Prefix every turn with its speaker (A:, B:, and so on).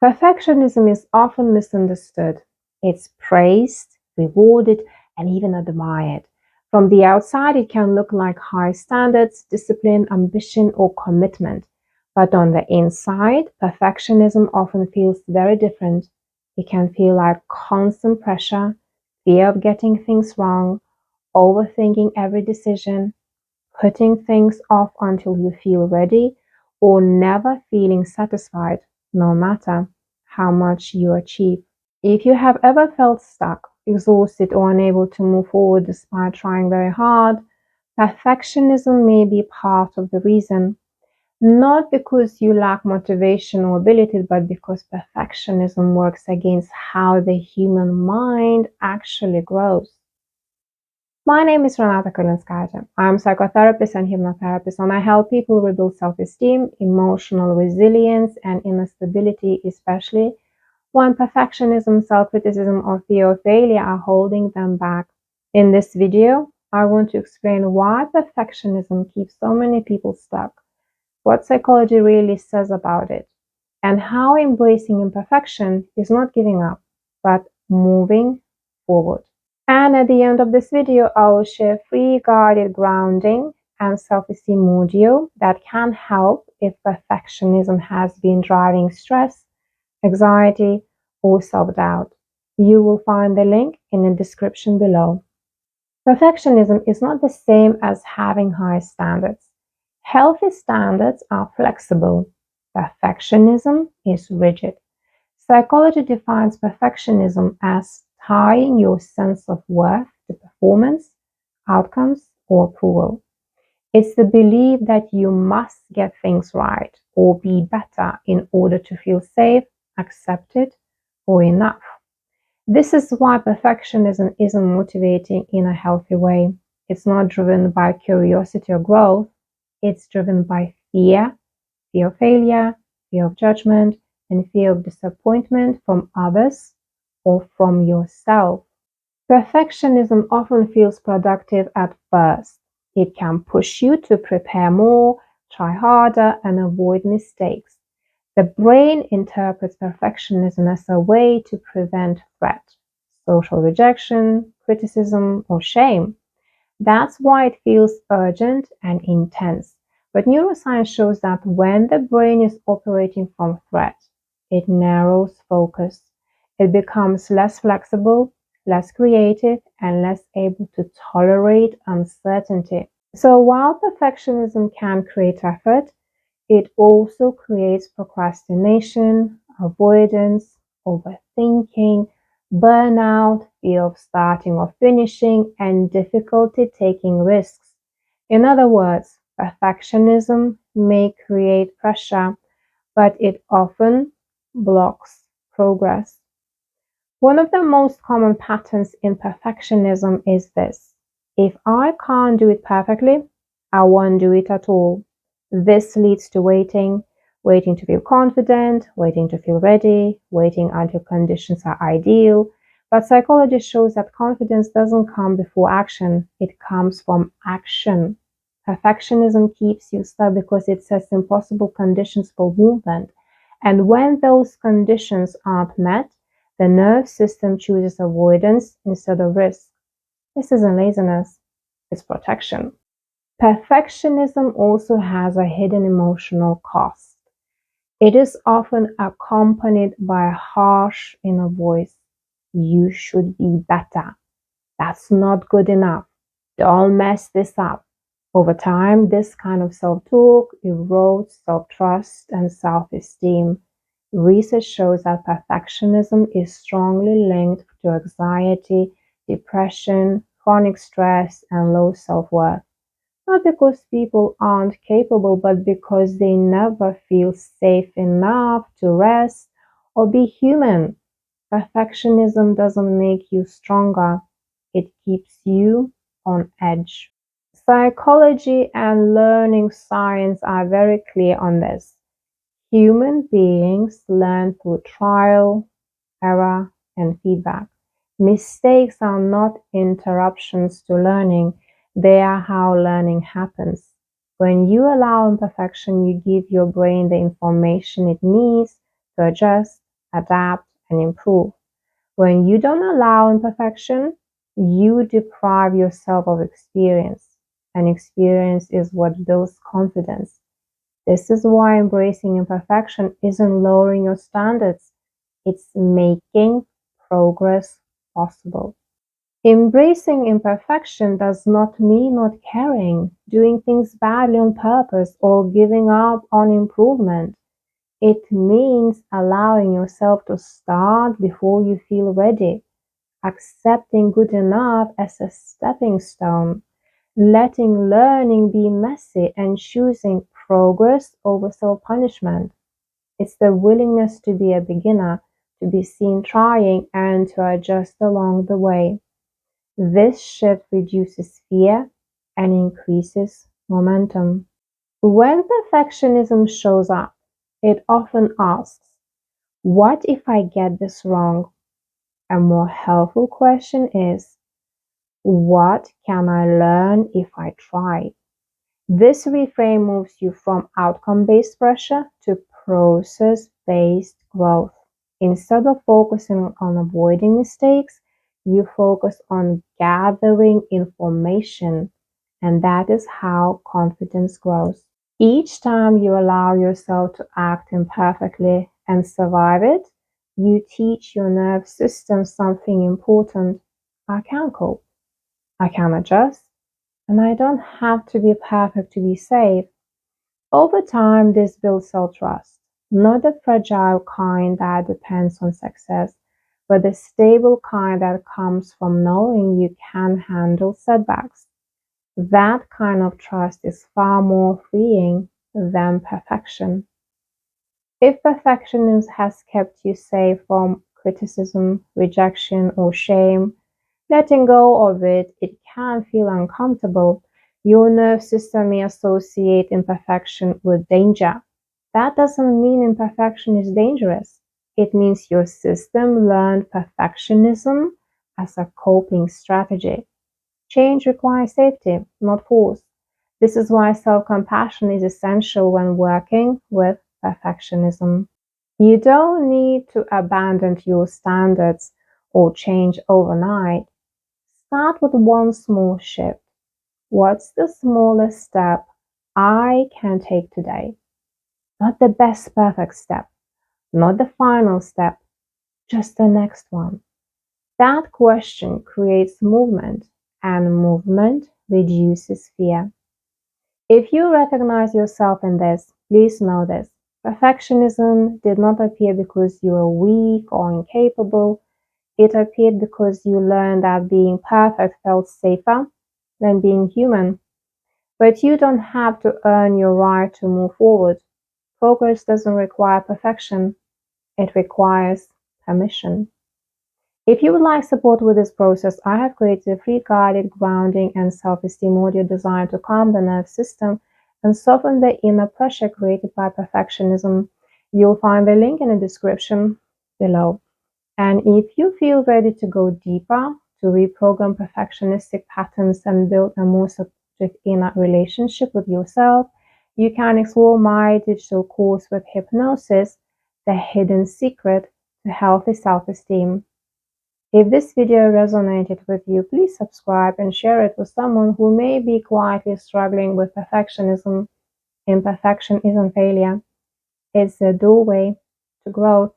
A: Perfectionism is often misunderstood. It's praised, rewarded, and even admired. From the outside, it can look like high standards, discipline, ambition, or commitment. But on the inside, perfectionism often feels very different. It can feel like constant pressure, fear of getting things wrong, overthinking every decision, putting things off until you feel ready, or never feeling satisfied, no matter how much you achieve. If you have ever felt stuck, exhausted, or unable to move forward despite trying very hard, perfectionism may be part of the reason. Not because you lack motivation or ability, but because perfectionism works against how the human mind actually grows. My name is Renata Karlinskaite. I'm a psychotherapist and hypnotherapist, and I help people rebuild self-esteem, emotional resilience, and inner stability, especially when perfectionism, self-criticism, or fear of failure are holding them back. In this video, I want to explain why perfectionism keeps so many people stuck, what psychology really says about it, and how embracing imperfection is not giving up, but moving forward. And at the end of this video, I will share free guided grounding and self-esteem audio that can help if perfectionism has been driving stress, anxiety, or self-doubt. You will find the link in the description below. Perfectionism is not the same as having high standards. Healthy standards are flexible. Perfectionism is rigid. Psychology defines perfectionism as tying your sense of worth to performance, outcomes, or approval. It's the belief that you must get things right or be better in order to feel safe, accepted, or enough. This is why perfectionism isn't motivating in a healthy way. It's not driven by curiosity or growth. It's driven by fear of failure, fear of judgment, and fear of disappointment from others or from yourself. Perfectionism often feels productive at first. It can push you to prepare more, try harder, and avoid mistakes. The brain interprets perfectionism as a way to prevent threat, social rejection, criticism, or shame. That's why it feels urgent and intense. But neuroscience shows that when the brain is operating from threat, it narrows focus. It becomes less flexible, less creative, and less able to tolerate uncertainty. So while perfectionism can create effort, it also creates procrastination, avoidance, overthinking, burnout, fear of starting or finishing, and difficulty taking risks. In other words, perfectionism may create pressure, but it often blocks progress. One of the most common patterns in perfectionism is this: if I can't do it perfectly, I won't do it at all. This leads to waiting to feel confident, waiting to feel ready, waiting until conditions are ideal. But psychology shows that confidence doesn't come before action, it comes from action. Perfectionism keeps you stuck because it sets impossible conditions for movement. And when those conditions aren't met, the nerve system chooses avoidance instead of risk. This isn't laziness, it's protection. Perfectionism also has a hidden emotional cost. It is often accompanied by a harsh inner voice. You should be better. That's not good enough. Don't mess this up. Over time, this kind of self-talk erodes self-trust and self-esteem. Research shows that perfectionism is strongly linked to anxiety, depression, chronic stress, and low self-worth. Not because people aren't capable, but because they never feel safe enough to rest or be human. Perfectionism doesn't make you stronger, it keeps you on edge. Psychology and learning science are very clear on this. Human beings learn through trial, error, and feedback. Mistakes are not interruptions to learning, they are how learning happens. When you allow imperfection, you give your brain the information it needs to adjust, adapt, and improve. When you don't allow imperfection, you deprive yourself of experience, and experience is what builds confidence. This is why embracing imperfection isn't lowering your standards, it's making progress possible. Embracing imperfection does not mean not caring, doing things badly on purpose, or giving up on improvement. It means allowing yourself to start before you feel ready, accepting good enough as a stepping stone, letting learning be messy, and choosing progress over self-punishment. It's the willingness to be a beginner, to be seen trying, and to adjust along the way. This shift reduces fear and increases momentum. When perfectionism shows up, it often asks, what if I get this wrong? A more helpful question is, what can I learn if I try? This reframe moves you from outcome-based pressure to process-based growth. Instead of focusing on avoiding mistakes, you focus on gathering information, and that is how confidence grows. Each time you allow yourself to act imperfectly and survive it, you teach your nervous system something important. I can cope, I can adjust, and I don't have to be perfect to be safe. Over time, this builds self-trust, not the fragile kind that depends on success, but the stable kind that comes from knowing you can handle setbacks. That kind of trust is far more freeing than perfection. If perfectionism has kept you safe from criticism, rejection, or shame, letting go of it, it can feel uncomfortable. Your nerve system may associate imperfection with danger. That doesn't mean imperfection is dangerous. It means your system learned perfectionism as a coping strategy. Change requires safety, not force. This is why self-compassion is essential when working with perfectionism. You don't need to abandon your standards or change overnight. Start with one small shift. What's the smallest step I can take today? Not the best perfect step, not the final step, just the next one. That question creates movement, and movement reduces fear. If you recognize yourself in this, please know this. Perfectionism did not appear because you were weak or incapable. It appeared because you learned that being perfect felt safer than being human. But you don't have to earn your right to move forward. Progress doesn't require perfection, it requires permission. If you would like support with this process, I have created a free guided grounding and self-esteem audio designed to calm the nervous system and soften the inner pressure created by perfectionism. You'll find the link in the description below. And if you feel ready to go deeper, to reprogram perfectionistic patterns and build a more supportive inner relationship with yourself, you can explore my digital course with Hypnosis, the hidden secret to healthy self-esteem. If this video resonated with you, please subscribe and share it with someone who may be quietly struggling with perfectionism. Imperfection isn't failure, it's a doorway to growth.